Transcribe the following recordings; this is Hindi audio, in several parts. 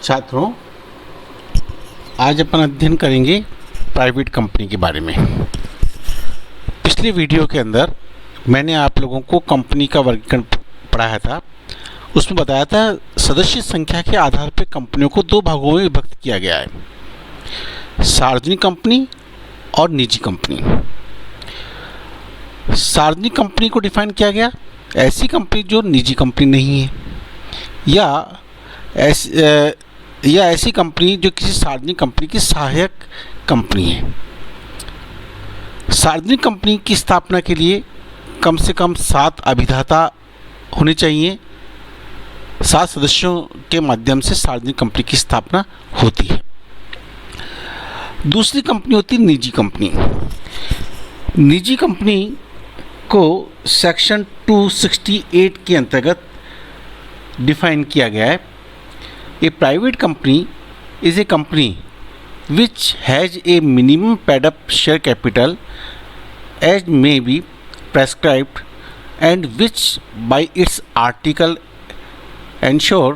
छात्रों, आज अपन अध्ययन करेंगे प्राइवेट कंपनी के बारे में। पिछले वीडियो के अंदर मैंने आप लोगों को कंपनी का वर्गीकरण पढ़ाया था। उसमें बताया था सदस्य संख्या के आधार पर कंपनियों को दो भागों में विभक्त किया गया है, सार्वजनिक कंपनी और निजी कंपनी। सार्वजनिक कंपनी को डिफाइन किया गया ऐसी कंपनी जो निजी कंपनी नहीं है, या ऐसी कंपनी जो किसी सार्वजनिक कंपनी की सहायक कंपनी है। सार्वजनिक कंपनी की स्थापना के लिए कम से कम 7 अभिदाता होने चाहिए। 7 सदस्यों के माध्यम से सार्वजनिक कंपनी की स्थापना होती है। दूसरी कंपनी होती है निजी कंपनी। निजी कंपनी को सेक्शन 268 के अंतर्गत डिफाइन किया गया है। A private company is a company which has a minimum paid up share capital as may be prescribed and which by its article ensure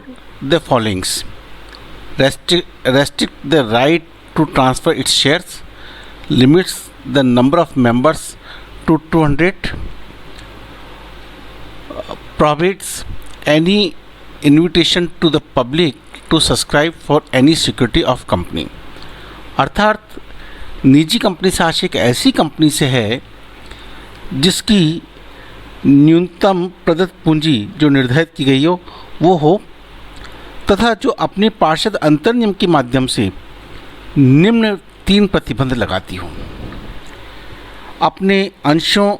the followings: restrict the right to transfer its shares, limits the number of members to 200, prohibits any invitation to the public to subscribe for any security of company। अर्थात निजी कंपनी से आशय एक ऐसी कंपनी से है जिसकी न्यूनतम प्रदत्त पूंजी जो निर्धारित की गई हो वो हो, तथा जो अपने पार्षद अंतर्नियम के माध्यम से निम्न 3 प्रतिबंध लगाती हो। अपने अंशों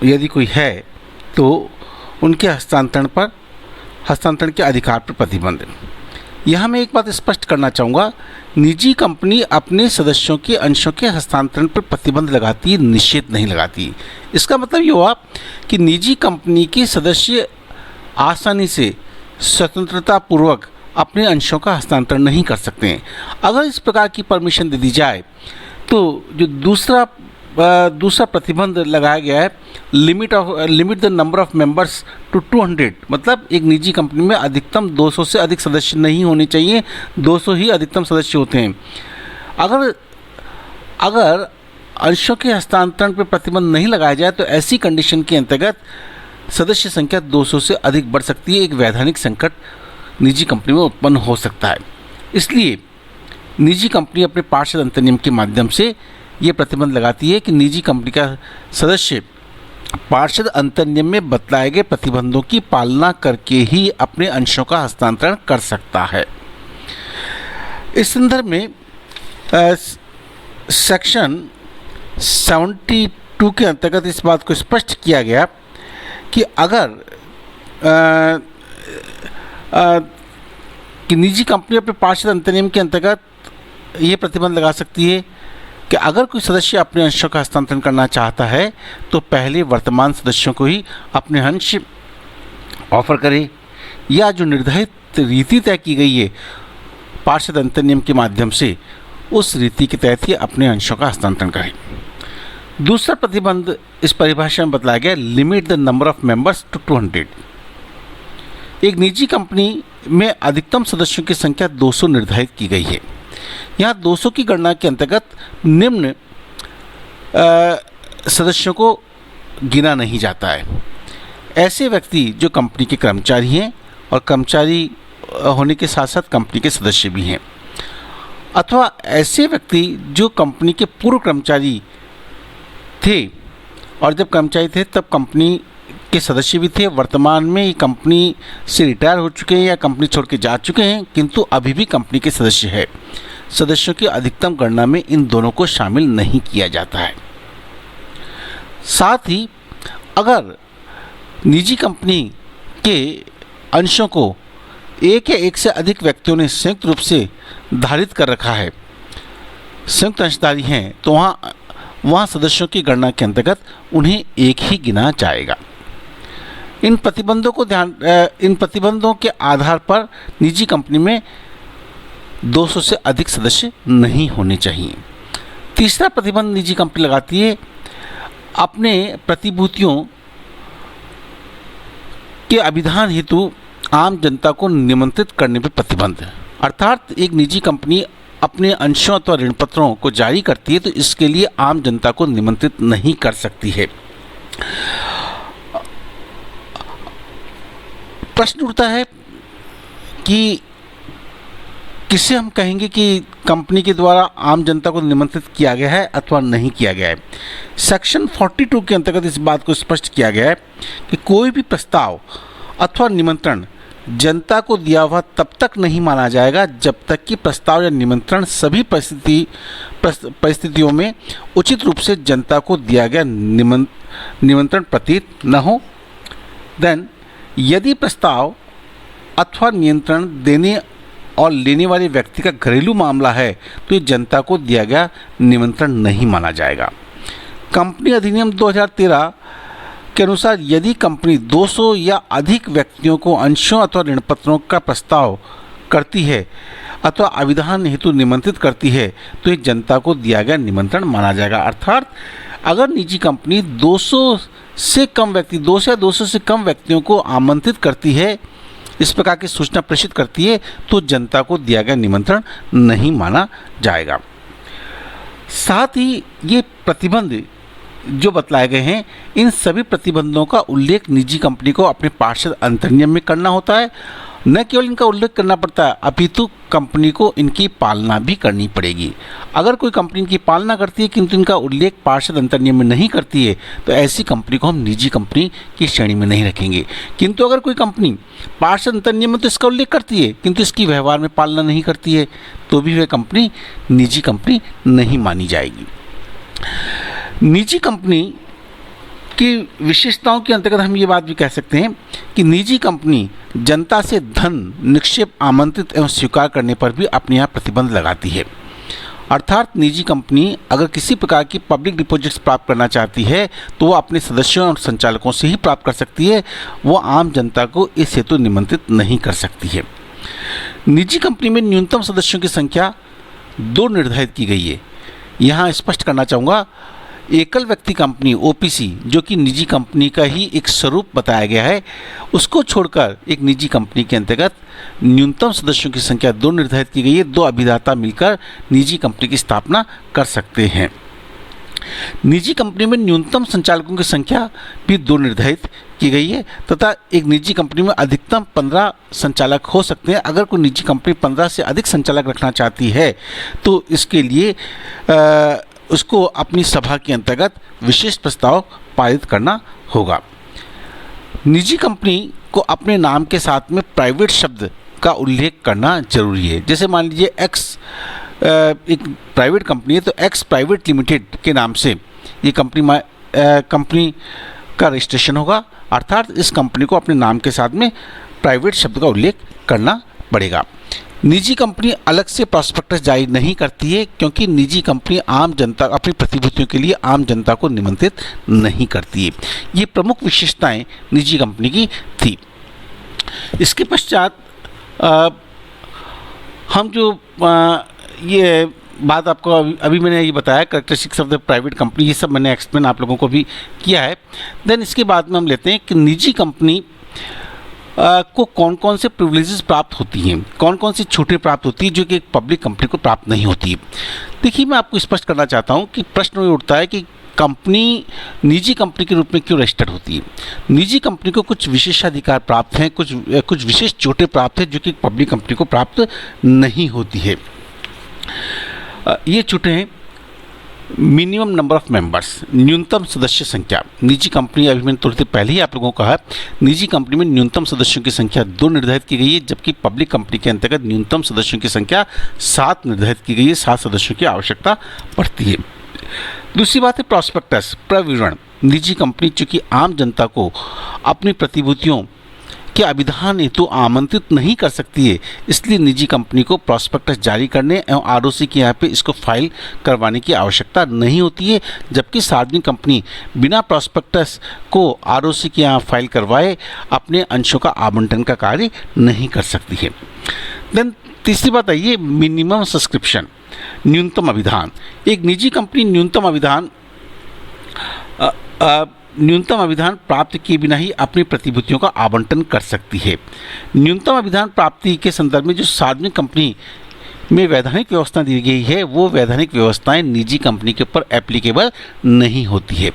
यदि कोई है तो उनके हस्तांतरण के अधिकार पर प्रतिबंध। यहाँ मैं एक बात स्पष्ट करना चाहूँगा, निजी कंपनी अपने सदस्यों के अंशों के हस्तांतरण पर प्रतिबंध लगाती है, निषेध नहीं लगाती। इसका मतलब ये हुआ कि निजी कंपनी के सदस्य आसानी से स्वतंत्रता पूर्वक अपने अंशों का हस्तांतरण नहीं कर सकते हैं। अगर इस प्रकार की परमिशन दे दी जाए तो जो दूसरा प्रतिबंध लगाया गया है, limit the number of members to 200, मतलब एक निजी कंपनी में अधिकतम 200 से अधिक सदस्य नहीं होने चाहिए, 200 ही अधिकतम सदस्य होते हैं। अगर अंशों के हस्तांतरण पर प्रतिबंध नहीं लगाया जाए तो ऐसी कंडीशन के अंतर्गत सदस्य संख्या 200 से अधिक बढ़ सकती है। एक वैधानिक संकट निजी कंपनी में उत्पन्न हो सकता है। इसलिए निजी कंपनी अपने पार्षद अंतर्नियम के माध्यम से ये प्रतिबंध लगाती है कि निजी कंपनी का सदस्य पार्षद अंतर्नियम में बतलाए गए प्रतिबंधों की पालना करके ही अपने अंशों का हस्तांतरण कर सकता है। इस संदर्भ में सेक्शन 72 के अंतर्गत इस बात को स्पष्ट किया गया कि अगर कि निजी कंपनी अपने पार्षद अंतर्नियम के अंतर्गत ये प्रतिबंध लगा सकती है कि अगर कोई सदस्य अपने अंशों का हस्तांतरण करना चाहता है तो पहले वर्तमान सदस्यों को ही अपने अंश ऑफर करे, या जो निर्धारित रीति तय की गई है पार्षद अंतर्नियम के माध्यम से उस रीति के तहत ही अपने अंशों का हस्तांतरण करे। दूसरा प्रतिबंध इस परिभाषा में बतलाया गया, limit the number of members to 200। एक निजी कंपनी में अधिकतम सदस्यों की संख्या 200 निर्धारित की गई है। यहाँ 200 की गणना के अंतर्गत निम्न सदस्यों को गिना नहीं जाता है। ऐसे व्यक्ति जो कंपनी के कर्मचारी हैं और कर्मचारी होने के साथ साथ कंपनी के सदस्य भी हैं, अथवा ऐसे व्यक्ति जो कंपनी के पूर्व कर्मचारी थे और जब कर्मचारी थे तब कंपनी के सदस्य भी थे, वर्तमान में ये कंपनी से रिटायर हो चुके हैं या कंपनी छोड़ के जा चुके हैं किंतु अभी भी कंपनी के सदस्य है। सदस्यों की अधिकतम गणना में इन दोनों को शामिल नहीं किया जाता है। साथ ही अगर निजी कंपनी के अंशों को एक या एक से अधिक व्यक्तियों ने संयुक्त रूप से धारित कर रखा है, संयुक्त अंशधारी हैं, तो वहाँ सदस्यों की गणना के अंतर्गत उन्हें एक ही गिना जाएगा। इन प्रतिबंधों के आधार पर निजी कंपनी में 200 से अधिक सदस्य नहीं होने चाहिए। तीसरा प्रतिबंध निजी कंपनी लगाती है अपने प्रतिभूतियों के अभिधान हेतु आम जनता को निमंत्रित करने पर प्रतिबंध है। अर्थात एक निजी कंपनी अपने अंशों अथवा ऋण पत्रों को जारी करती है तो इसके लिए आम जनता को निमंत्रित नहीं कर सकती है। प्रश्न उठता है कि किसे हम कहेंगे कि कंपनी के द्वारा आम जनता को निमंत्रित किया गया है अथवा नहीं किया गया है। सेक्शन 42 के अंतर्गत इस बात को स्पष्ट किया गया है कि कोई भी प्रस्ताव अथवा निमंत्रण जनता को दिया हुआ तब तक नहीं माना जाएगा जब तक कि प्रस्ताव या निमंत्रण सभी परिस्थितियों में उचित रूप से जनता को दिया गया निमंत्रण प्रतीत न हो। देन यदि प्रस्ताव अथवा नियंत्रण देने और लेने वाले व्यक्ति का घरेलू मामला है तो ये जनता को दिया गया निमंत्रण नहीं माना जाएगा। कंपनी अधिनियम 2013 के अनुसार यदि कंपनी 200 या अधिक व्यक्तियों को अंशों अथवा ऋण पत्रों का प्रस्ताव करती है अथवा आविदान हेतु निमंत्रित करती है तो ये जनता को दिया गया निमंत्रण माना जाएगा। अर्थात अगर निजी कंपनी 200 से कम व्यक्तियों को आमंत्रित करती है, इस प्रकार की सूचना प्रेषित करती है तो जनता को दिया गया निमंत्रण नहीं माना जाएगा। साथ ही ये प्रतिबंध जो बतलाए गए हैं, इन सभी प्रतिबंधों का उल्लेख निजी कंपनी को अपने पार्षद अंतर्नियम में करना होता है। न केवल इनका उल्लेख करना पड़ता है अपितु कंपनी को इनकी पालना भी करनी पड़ेगी। अगर कोई कंपनी इनकी पालना करती है किंतु इनका उल्लेख पार्षद अंतर्नियम में नहीं करती है तो ऐसी कंपनी को हम निजी कंपनी की श्रेणी में नहीं रखेंगे। किंतु अगर कोई कंपनी पार्षद अंतर्नियम में तो इसका उल्लेख करती है किंतु इसकी व्यवहार में पालना नहीं करती है तो भी वह कंपनी निजी कंपनी नहीं मानी जाएगी। निजी कंपनी की विशेषताओं के अंतर्गत हम ये बात भी कह सकते हैं कि निजी कंपनी जनता से धन निक्षेप आमंत्रित एवं स्वीकार करने पर भी अपने यहाँ प्रतिबंध लगाती है। अर्थात निजी कंपनी अगर किसी प्रकार की पब्लिक डिपॉजिट्स प्राप्त करना चाहती है तो वो अपने सदस्यों और संचालकों से ही प्राप्त कर सकती है, वो आम जनता को इस हेतु निमंत्रित नहीं कर सकती है। निजी कंपनी में न्यूनतम सदस्यों की संख्या 2 निर्धारित की गई है। यहाँ स्पष्ट करना चाहूँगा, एकल व्यक्ति कंपनी ओपीसी जो कि निजी कंपनी का ही एक स्वरूप बताया गया है, उसको छोड़कर एक निजी कंपनी के अंतर्गत न्यूनतम सदस्यों की संख्या 2 निर्धारित की गई है। 2 अभिदाता मिलकर निजी कंपनी की स्थापना कर सकते हैं। निजी कंपनी में न्यूनतम संचालकों की संख्या भी 2 निर्धारित की गई है तथा एक निजी कंपनी में अधिकतम 15 संचालक हो सकते हैं। अगर कोई निजी कंपनी 15 से अधिक संचालक रखना चाहती है तो इसके लिए उसको अपनी सभा के अंतर्गत विशेष प्रस्ताव पारित करना होगा। निजी कंपनी को अपने नाम के साथ में प्राइवेट शब्द का उल्लेख करना जरूरी है। जैसे मान लीजिए एक्स एक प्राइवेट कंपनी है तो एक्स प्राइवेट लिमिटेड के नाम से ये कंपनी का रजिस्ट्रेशन होगा। अर्थात इस कंपनी को अपने नाम के साथ में प्राइवेट शब्द का उल्लेख करना पड़ेगा। निजी कंपनी अलग से प्रॉस्पेक्टस जारी नहीं करती है क्योंकि निजी कंपनी आम जनता अपनी प्रतिभूतियों के लिए आम जनता को निमंत्रित नहीं करती है। ये प्रमुख विशेषताएं निजी कंपनी की थी। इसके पश्चात हम जो ये बात आपको अभी मैंने ये बताया characteristics of the private company, ये सब मैंने एक्सप्लेन आप लोगों को भी किया है। देन इसके बाद में हम लेते हैं कि निजी कंपनी को कौन कौन से प्रिविलेजेस प्राप्त होती हैं, कौन कौन सी छूटें प्राप्त होती हैं जो कि एक पब्लिक कंपनी को प्राप्त नहीं होती है। देखिए, मैं आपको स्पष्ट करना चाहता हूं कि प्रश्न ये उठता है कि कंपनी निजी कंपनी के रूप में क्यों रजिस्टर्ड होती है। निजी कंपनी को कुछ विशेषाधिकार प्राप्त हैं, कुछ विशेष छूटें प्राप्त हैं जो कि पब्लिक कंपनी को प्राप्त नहीं होती है। ये छूटें हैं मिनिमम नंबर ऑफ मेंबर्स, न्यूनतम सदस्य संख्या। निजी कंपनी, अभी मैंने थोड़ी देर पहले ही आप लोगों को कहा, निजी कंपनी में न्यूनतम सदस्यों की संख्या 2 निर्धारित की गई है, जबकि पब्लिक कंपनी के अंतर्गत न्यूनतम सदस्यों की संख्या 7 निर्धारित की गई है। 7 सदस्यों की आवश्यकता पड़ती है। दूसरी बात है प्रॉस्पेक्टस, प्रविवरण। निजी कंपनी चूंकि आम जनता को अपनी प्रतिभूतियों के अभिधान हेतु आमंत्रित नहीं कर सकती है, इसलिए निजी कंपनी को प्रॉस्पेक्टस जारी करने एवं आरओसी के यहाँ पे इसको फाइल करवाने की आवश्यकता नहीं होती है, जबकि सार्वजनिक कंपनी बिना प्रॉस्पेक्टस को आरओसी के यहाँ फाइल करवाए अपने अंशों का आवंटन का कार्य नहीं कर सकती है। देन तीसरी बात आई है मिनिमम सब्सक्रिप्शन, न्यूनतम अभिधान। एक निजी कंपनी न्यूनतम अभिधान न्यूनतम अभिधान प्राप्त किए बिना ही अपनी प्रतिभूतियों का आवंटन कर सकती है। न्यूनतम अभिधान प्राप्ति के संदर्भ में जो सार्वजनिक कंपनी में वैधानिक व्यवस्था दी गई है, वो वैधानिक व्यवस्थाएं निजी कंपनी के ऊपर एप्लीकेबल नहीं होती है।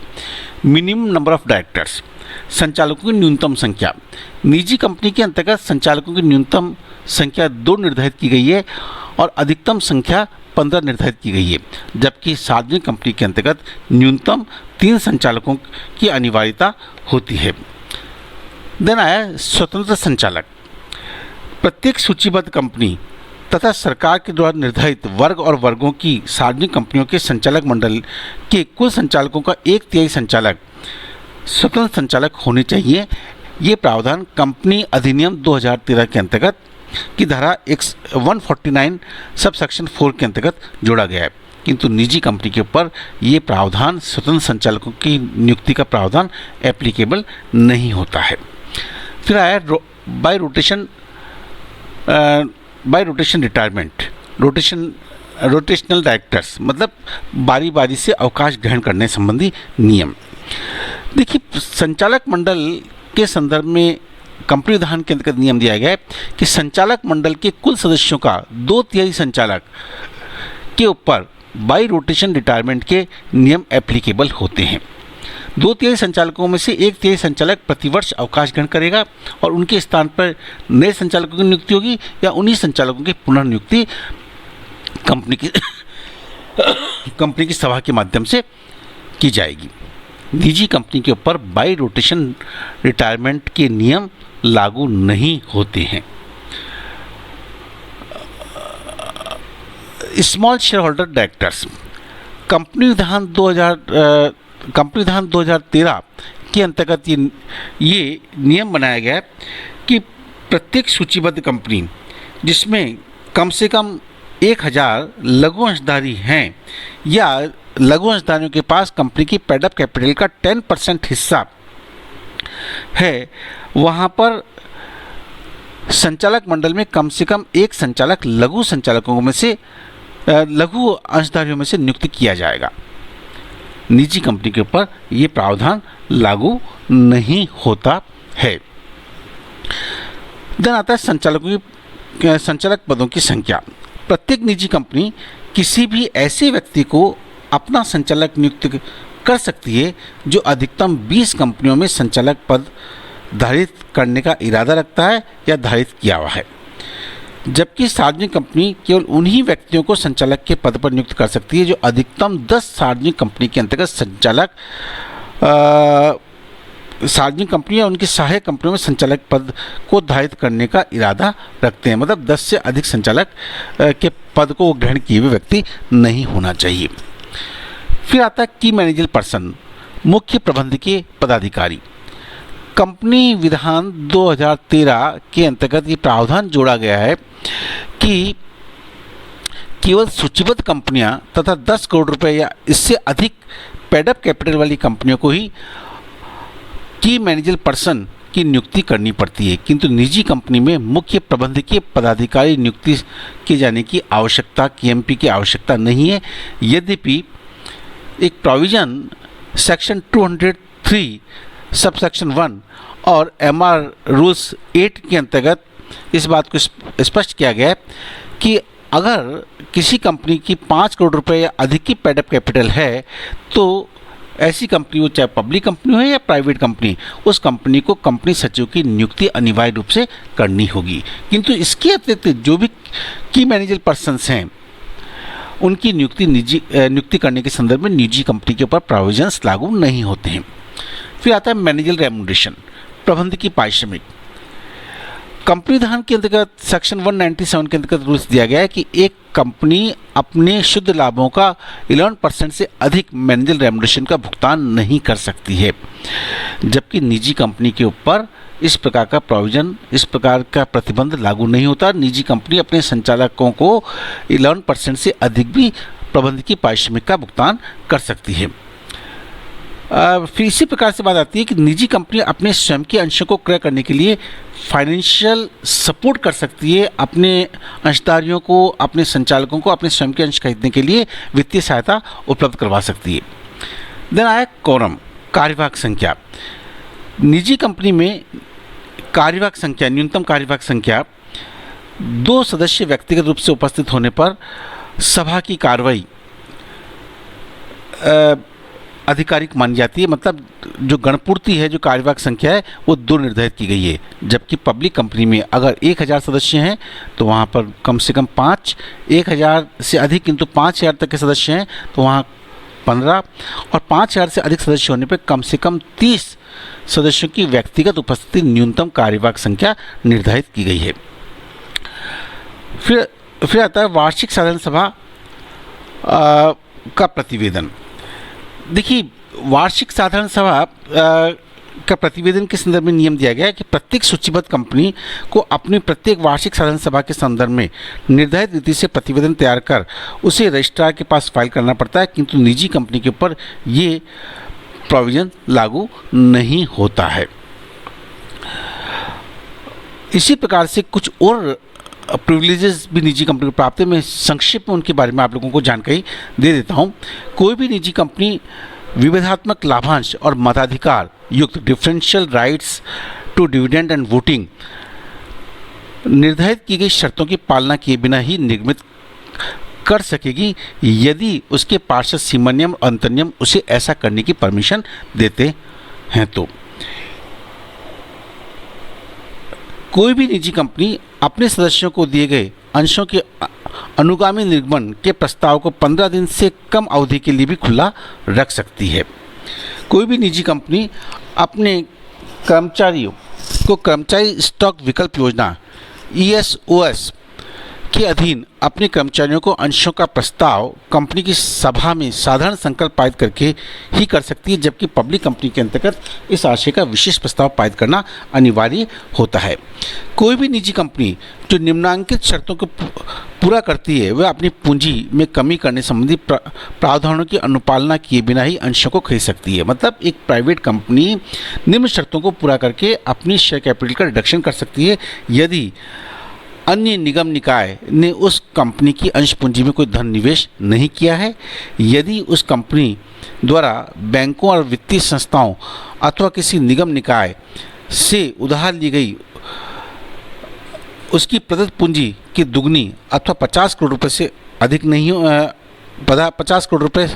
मिनिमम नंबर ऑफ डायरेक्टर्स, संचालकों की न्यूनतम संख्या। निजी कंपनी के अंतर्गत संचालकों की न्यूनतम संख्या 2 निर्धारित की गई है और अधिकतम संख्या 15 निर्धारित की गई है, जबकि सार्वजनिक कंपनी के अंतर्गत न्यूनतम 3 संचालकों की अनिवार्यता होती है। देन आया स्वतंत्र संचालक। प्रत्येक सूचीबद्ध कंपनी तथा सरकार के द्वारा निर्धारित वर्ग और वर्गों की सार्वजनिक कंपनियों के संचालक मंडल के कुल संचालकों का 1/3 संचालक स्वतंत्र संचालक होने चाहिए। ये प्रावधान कंपनी अधिनियम 2013 के अंतर्गत की धारा 149 सब सेक्शन 4 के अंतर्गत जोड़ा गया है, किंतु निजी कंपनी के ऊपर ये प्रावधान स्वतंत्र संचालकों की नियुक्ति का प्रावधान एप्लीकेबल नहीं होता है। फिर आया bye rotation retirement, rotational directors, मतलब बारी बारी से अवकाश ग्रहण करने संबंधी नियम। देखिए, संचालक मंडल के संदर्भ में कंपनी विधान के अंतर्गत नियम दिया गया है कि संचालक मंडल के कुल सदस्यों का 2/3 संचालक के ऊपर बाई रोटेशन रिटायरमेंट के नियम एप्लीकेबल होते हैं। 2/3 संचालकों में से 1/3 संचालक प्रतिवर्ष अवकाश ग्रहण करेगा और उनके स्थान पर नए संचालकों की नियुक्ति होगी या उन्हीं संचालकों की पुनर्नियुक्ति कंपनी की सभा के माध्यम से की जाएगी। निजी कंपनी के ऊपर बाई रोटेशन रिटायरमेंट के नियम लागू नहीं होते हैं। Small share holder directors, company विधान 2013 के अंतर्गत ये नियम बनाया गया है कि प्रत्येक सूचीबद्ध कंपनी जिसमें कम से कम 1000 लघु अंशधारी हैं या लघु अंशधारियों के पास कंपनी की पेड अप कैपिटल का 10% हिस्सा है, वहाँ पर संचालक मंडल में कम से कम एक संचालक लघु संचालकों में से लघु अंशधारियों में से नियुक्त किया जाएगा। निजी कंपनी के ऊपर ये प्रावधान लागू नहीं होता है। देन आता है संचालक पदों की संख्या। प्रत्येक निजी कंपनी किसी भी ऐसे व्यक्ति को अपना संचालक नियुक्त कर सकती है जो अधिकतम 20 कंपनियों में संचालक पद धारित करने का इरादा रखता है या धारित किया हुआ है, जबकि सार्वजनिक कंपनी केवल उन्हीं व्यक्तियों को संचालक के पद पर नियुक्त कर सकती है जो अधिकतम 10 सार्वजनिक कंपनी के अंतर्गत सार्वजनिक कंपनी या उनकी सहायक कंपनियों में संचालक पद को धारित करने का इरादा रखते हैं, मतलब 10 से अधिक संचालक के पद को ग्रहण किए हुए व्यक्ति नहीं होना चाहिए। फिर आता है की मैनेजर पर्सन, मुख्य प्रबंधकीय पदाधिकारी। कंपनी विधान 2013 के अंतर्गत ये प्रावधान जोड़ा गया है कि केवल सूचीबद्ध कंपनियां तथा 10 करोड़ रुपए या इससे अधिक पेड अप कैपिटल वाली कंपनियों को ही की मैनेजर पर्सन की नियुक्ति करनी पड़ती है, किंतु निजी कंपनी में मुख्य प्रबंधकीय पदाधिकारी नियुक्ति किए जाने की आवश्यकता, KMP की आवश्यकता नहीं है। यद्यपि एक प्रोविज़न सेक्शन 203 सब सेक्शन 1 और MR रूल्स 8 के अंतर्गत इस बात को स्पष्ट किया गया है कि अगर किसी कंपनी की 5 करोड़ रुपए या अधिक की पेड अप कैपिटल है तो ऐसी कंपनी, वो चाहे पब्लिक कंपनी हो या प्राइवेट कंपनी, उस कंपनी को कंपनी सचिव की नियुक्ति अनिवार्य रूप से करनी होगी। किंतु इसके अतिरिक्त जो भी की मैनेजर पर्सन्स हैं उनकी नियुक्ति करने के संदर्भ में निजी कंपनी के ऊपर प्रोविजंस लागू नहीं होते हैं। फिर आता है मैनेजर रेम्युनरेशन, प्रबंधकीय पारिश्रमिक। कंपनी विधान के अंतर्गत सेक्शन 197 के अंतर्गत रूल्स दिया गया है कि एक कंपनी अपने शुद्ध लाभों का 11% से अधिक मैनेजर रेम्युनरेशन का भुगतान नहीं कर सकती है, जबकि निजी कंपनी के ऊपर इस प्रकार का प्रोविजन, इस प्रकार का प्रतिबंध लागू नहीं होता। निजी कंपनी अपने संचालकों को 11% से अधिक भी प्रबंधकीय पारिश्रमिक का भुगतान कर सकती है। फिर इसी प्रकार से बात आती है कि निजी कंपनी अपने स्वयं के अंशों को क्रय करने के लिए फाइनेंशियल सपोर्ट कर सकती है, अपने अंशधारियों को, अपने संचालकों को अपने स्वयं के अंश खरीदने के लिए वित्तीय सहायता उपलब्ध करवा सकती है। देन आया कोरम। कार्यवाहक संख्या। निजी कंपनी में कार्यवाहक संख्या, न्यूनतम कार्यवाहक संख्या 2 सदस्य व्यक्तिगत रूप से उपस्थित होने पर सभा की कार्रवाई आधिकारिक मानी जाती है। मतलब जो गणपूर्ति है, जो कार्यवाहक संख्या है, वो 2 निर्धारित की गई है। जबकि पब्लिक कंपनी में अगर 1000 सदस्य हैं तो वहाँ पर कम से कम 5, 1000 से अधिक किंतु 5000 तक के सदस्य हैं तो वहाँ 15, और 5000 से अधिक सदस्य होने पर कम से कम 30 सदस्यों की व्यक्तिगत उपस्थिति न्यूनतम कार्यवाहक संख्या निर्धारित की गई है। फिर आता है वार्षिक साधारण सभा का प्रतिवेदन। देखिए, वार्षिक साधारण सभा का प्रतिवेदन के संदर्भ में नियम दिया गया है कि प्रत्येक सूचीबद्ध कंपनी को अपनी प्रत्येक वार्षिक साधारण सभा के संदर्भ में निर्धारित रीति से प्रतिवेदन तैयार कर उसे रजिस्ट्रार के पास फाइल करना पड़ता है, किंतु निजी कंपनी के ऊपर ये प्रोविज़न लागू नहीं होता है। इसी प्रकार से कुछ और प्रिविलेजेस भी निजी कंपनी को प्राप्त है। मैं संक्षिप्त में उनके बारे में आप लोगों को जानकारी दे देता हूं। कोई भी निजी कंपनी विविधात्मक लाभांश और मताधिकार युक्त differential rights to dividend and voting निर्धारित की गई शर्तों की पालना किए बिना ही निर्मित कर सकेगी यदि उसके पार्षद सीमानियम और अंतरनियम उसे ऐसा करने की परमिशन देते हैं तो। कोई भी निजी कंपनी अपने सदस्यों को दिए गए अंशों के अनुगामी निर्गमन के प्रस्ताव को 15 दिन से कम अवधि के लिए भी खुला रख सकती है। कोई भी निजी कंपनी अपने कर्मचारियों को कर्मचारी स्टॉक विकल्प योजना ESOS के अधीन अपने कर्मचारियों को अंशों का प्रस्ताव कंपनी की सभा में साधारण संकल्प पारित करके ही कर सकती है, जबकि पब्लिक कंपनी के अंतर्गत इस आशय का विशेष प्रस्ताव पारित करना अनिवार्य होता है। कोई भी निजी कंपनी जो निम्नांकित शर्तों को पूरा करती है वह अपनी पूंजी में कमी करने संबंधी प्रावधानों की अनुपालना किए बिना ही अंशों को खरीद सकती है। मतलब एक प्राइवेट कंपनी निम्न शर्तों को पूरा करके अपनी शेयर कैपिटल का रिडक्शन कर सकती है यदि अन्य निगम निकाय ने उस कंपनी की अंश पूंजी में कोई धन निवेश नहीं किया है, यदि उस कंपनी द्वारा बैंकों और वित्तीय संस्थाओं अथवा किसी निगम निकाय से उधार ली गई उसकी प्रदत्त पूंजी की दुगनी अथवा 50 करोड़ रुपए से अधिक नहीं हो, 50 करोड़ रुपए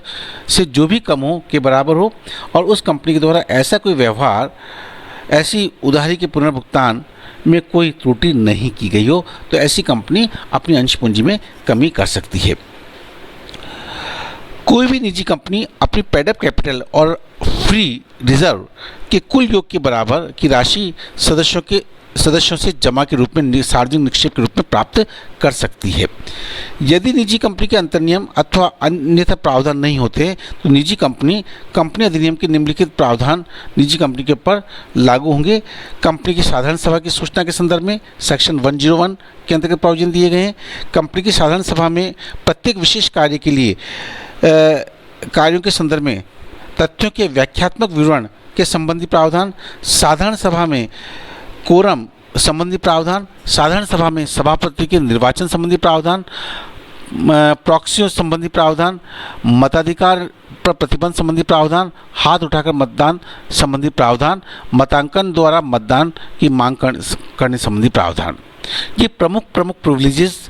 से जो भी कम हो के बराबर हो, और उस कंपनी के द्वारा ऐसा कोई व्यवहार, ऐसी उधारी के पुनर्भुगतान में कोई त्रुटि नहीं की गई हो, तो ऐसी कंपनी अपनी अंश पूंजी में कमी कर सकती है। कोई भी निजी कंपनी अपनी पेड अप कैपिटल और फ्री रिजर्व के कुल योग के बराबर की राशि सदस्यों से जमा के रूप में सार्वजनिक निक्षेप के रूप में प्राप्त कर सकती है। यदि निजी कंपनी के अंतर्नियम अथवा अन्यथा प्रावधान नहीं होते तो निजी कंपनी अधिनियम के निम्नलिखित प्रावधान निजी कंपनी के ऊपर लागू होंगे। कंपनी की साधारण सभा की सूचना के संदर्भ में सेक्शन 101 के अंतर्गत प्रावधान दिए गए हैं। कंपनी की साधारण सभा में प्रत्येक विशेष कार्य के लिए कार्यों के संदर्भ में तथ्यों के व्याख्यात्मक विवरण के संबंधी प्रावधान, साधारण सभा में कोरम संबंधी प्रावधान, साधारण सभा में सभापति के निर्वाचन संबंधी प्रावधान, प्रॉक्सियों संबंधी प्रावधान, मताधिकार पर प्रतिबंध संबंधी प्रावधान, हाथ उठाकर मतदान संबंधी प्रावधान, मतांकन द्वारा मतदान की मांग करने संबंधी प्रावधान। ये प्रमुख प्रिविलेजेस,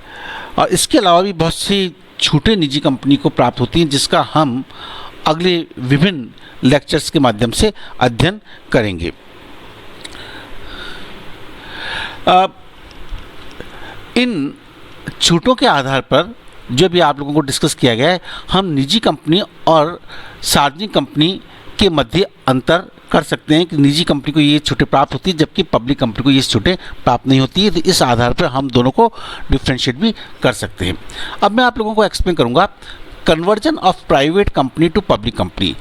और इसके अलावा भी बहुत सी छूटें निजी कंपनी को प्राप्त होती हैं, जिसका हम अगले विभिन्न लेक्चर्स के माध्यम से अध्ययन करेंगे। इन छूटों के आधार पर जो भी आप लोगों को डिस्कस किया गया है, हम निजी कंपनी और सार्वजनिक कंपनी के मध्य अंतर कर सकते हैं कि निजी कंपनी को ये छूटें प्राप्त होती है जबकि पब्लिक कंपनी को ये छूटें प्राप्त नहीं होती है। तो इस आधार पर हम दोनों को डिफ्रेंशिएट भी कर सकते हैं। अब मैं आप लोगों को एक्सप्लेन करूंगा conversion of private company to public company.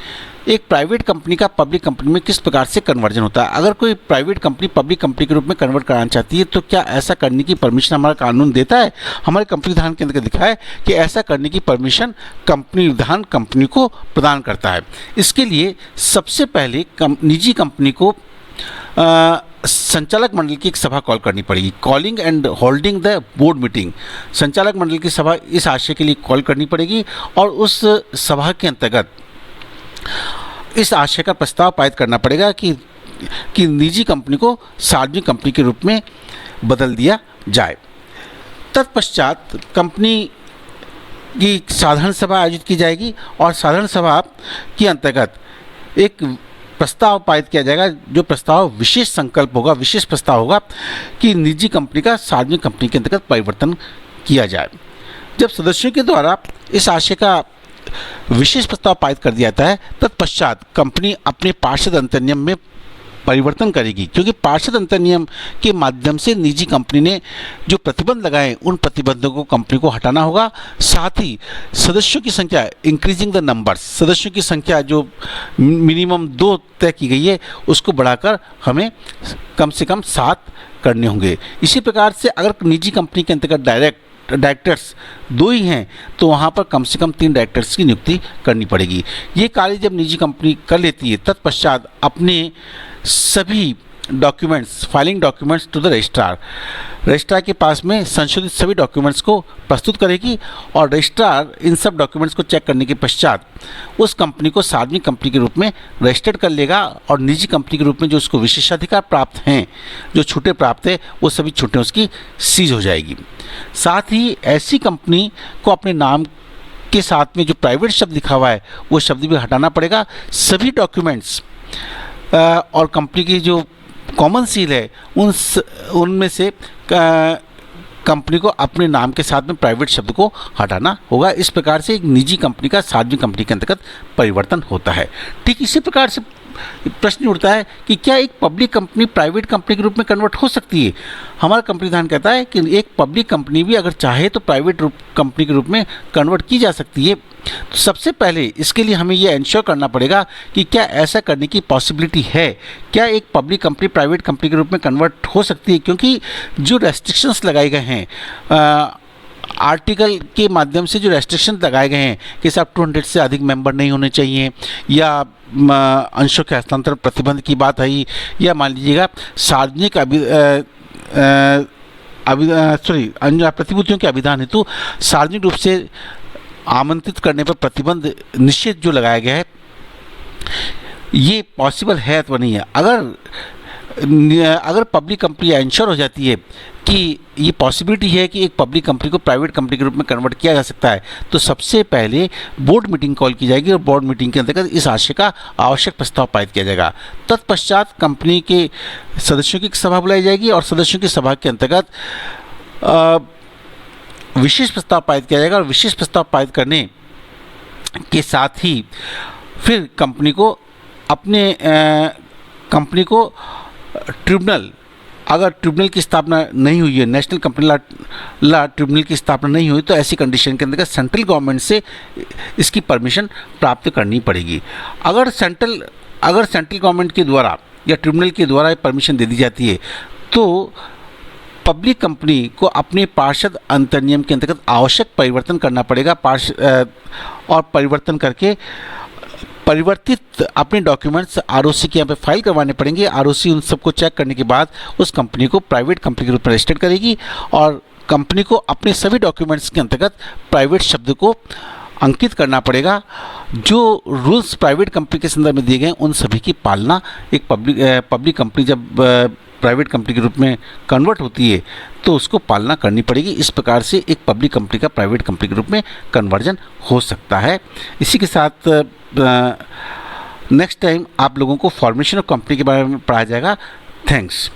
एक प्राइवेट कंपनी का पब्लिक कंपनी में किस प्रकार से कन्वर्जन होता है। अगर कोई प्राइवेट कंपनी पब्लिक कंपनी के रूप में कन्वर्ट कराना चाहती है तो क्या ऐसा करने की परमिशन हमारा कानून देता है? हमारे कंपनी विधान के अंदर लिखा है कि ऐसा करने की परमिशन कंपनी विधान कंपनी को प्रदान करता है। इसके लिए सबसे पहले निजी कंपनी को संचालक मंडल की एक सभा कॉल करनी पड़ेगी। Calling and holding the board meeting, संचालक मंडल की सभा इस आशय के लिए कॉल करनी पड़ेगी और उस सभा के अंतर्गत इस आशय का प्रस्ताव पारित करना पड़ेगा कि निजी कंपनी को सार्वजनिक कंपनी के रूप में बदल दिया जाए। तत्पश्चात कंपनी की साधारण सभा आयोजित की जाएगी और साधारण सभा के अंतर्गत एक प्रस्ताव पारित किया जाएगा, जो प्रस्ताव विशेष संकल्प होगा, विशेष प्रस्ताव होगा कि निजी कंपनी का सार्वजनिक कंपनी के अंतर्गत परिवर्तन किया जाए। जब सदस्यों के द्वारा इस आशय का विशेष प्रस्ताव पारित कर दिया जाता है, तत्पश्चात कंपनी अपने पार्षद अंतर्नियम में परिवर्तन करेगी, क्योंकि पार्षद अंतर्नियम के माध्यम से निजी कंपनी ने जो प्रतिबंध लगाए उन प्रतिबंधों को कंपनी को हटाना होगा। साथ ही सदस्यों की संख्या, इंक्रीजिंग द नंबर्स, सदस्यों की संख्या जो मिनिमम 2 तय की गई है उसको बढ़ाकर हमें कम से कम 7 करने होंगे। इसी प्रकार से अगर निजी कंपनी के अंतर्गत डायरेक्टर्स 2 ही हैं तो वहाँ पर कम से कम 3 डायरेक्टर्स की नियुक्ति करनी पड़ेगी। ये कार्य जब निजी कंपनी कर लेती है, तत्पश्चात अपने सभी documents, filing documents to the registrar के पास में संशोधित सभी डॉक्यूमेंट्स को प्रस्तुत करेगी और रजिस्ट्रार इन सब डॉक्यूमेंट्स को चेक करने के पश्चात उस कंपनी को सार्वजनिक कंपनी के रूप में रजिस्टर्ड कर लेगा और निजी कंपनी के रूप में जो उसको विशेषाधिकार प्राप्त हैं, जो छूटें प्राप्त है, वो सभी छूटें उसकी सीज हो जाएगी। साथ ही ऐसी कंपनी को अपने नाम के साथ में जो प्राइवेट शब्द लिखा हुआ है वो शब्द भी हटाना पड़ेगा। सभी डॉक्यूमेंट्स और कंपनी की जो कॉमन सील है उनमें से कंपनी को अपने नाम के साथ में प्राइवेट शब्द को हटाना होगा। इस प्रकार से एक निजी कंपनी का सार्वजनिक कंपनी के अंतर्गत परिवर्तन होता है। ठीक इसी प्रकार से प्रश्न उठता है कि क्या एक पब्लिक कंपनी प्राइवेट कंपनी के रूप में कन्वर्ट हो सकती है। हमारा संविधान कहता है कि एक पब्लिक कंपनी भी अगर चाहे तो प्राइवेट कंपनी के रूप में कन्वर्ट की जा सकती है। तो सबसे पहले इसके लिए हमें ये इंश्योर करना पड़ेगा कि क्या ऐसा करने की पॉसिबिलिटी है, क्या एक पब्लिक कंपनी प्राइवेट कंपनी के रूप में कन्वर्ट हो सकती है। क्योंकि जो रेस्ट्रिक्शंस लगाए गए हैं आर्टिकल के माध्यम से, जो रेस्ट्रिक्शन लगाए गए हैं कि साहब 200 से अधिक मेंबर नहीं होने चाहिए, या अंशों के हस्तांतरण प्रतिबंध की बात आई, या मान लीजिएगा सार्वजनिक प्रतिभूतियों के अभिधान हेतु सार्वजनिक रूप से आमंत्रित करने पर प्रतिबंध निषेध जो लगाया गया है, ये पॉसिबल है अथवा नहीं है। अगर पब्लिक कंपनी इंश्योर हो जाती है कि ये पॉसिबिलिटी है कि एक पब्लिक कंपनी को प्राइवेट कंपनी के रूप में कन्वर्ट किया जा सकता है, तो सबसे पहले बोर्ड मीटिंग कॉल की जाएगी और बोर्ड मीटिंग के अंतर्गत इस आशय का आवश्यक प्रस्ताव पारित किया जाएगा। तत्पश्चात कंपनी के सदस्यों की सभा बुलाई जाएगी और सदस्यों की सभा के अंतर्गत विशेष प्रस्ताव पारित किया जाएगा और विशेष प्रस्ताव पारित करने के साथ ही फिर कंपनी को ट्रिब्यूनल, अगर ट्रिब्यूनल की स्थापना नहीं हुई है, नेशनल कंपनी लॉ ट्रिब्यूनल की स्थापना नहीं हुई, तो ऐसी कंडीशन के अंतर्गत सेंट्रल गवर्नमेंट से इसकी परमिशन प्राप्त करनी पड़ेगी। अगर सेंट्रल गवर्नमेंट के द्वारा या ट्रिब्यूनल के द्वारा परमिशन दे दी जाती है तो पब्लिक कंपनी को अपने पार्षद अंतर्नियम के अंतर्गत आवश्यक परिवर्तन करना पड़ेगा और परिवर्तन करके परिवर्तित अपने डॉक्यूमेंट्स आरओसी के यहाँ पे फाइल करवाने पड़ेंगे। आरओसी उन सबको चेक करने के बाद उस कंपनी को प्राइवेट कंपनी के रूप में रजिस्टर्ड करेगी और कंपनी को अपने सभी डॉक्यूमेंट्स के अंतर्गत प्राइवेट शब्द को अंकित करना पड़ेगा। जो रूल्स प्राइवेट कंपनी के संदर्भ में दिए गए उन सभी की पालना एक पब्लिक कंपनी जब प्राइवेट कंपनी के रूप में कन्वर्ट होती है तो उसको पालना करनी पड़ेगी। इस प्रकार से एक पब्लिक कंपनी का प्राइवेट कंपनी के रूप में कन्वर्जन हो सकता है। इसी के साथ नेक्स्ट टाइम आप लोगों को फॉर्मेशन ऑफ कंपनी के बारे में पढ़ाया जाएगा। थैंक्स।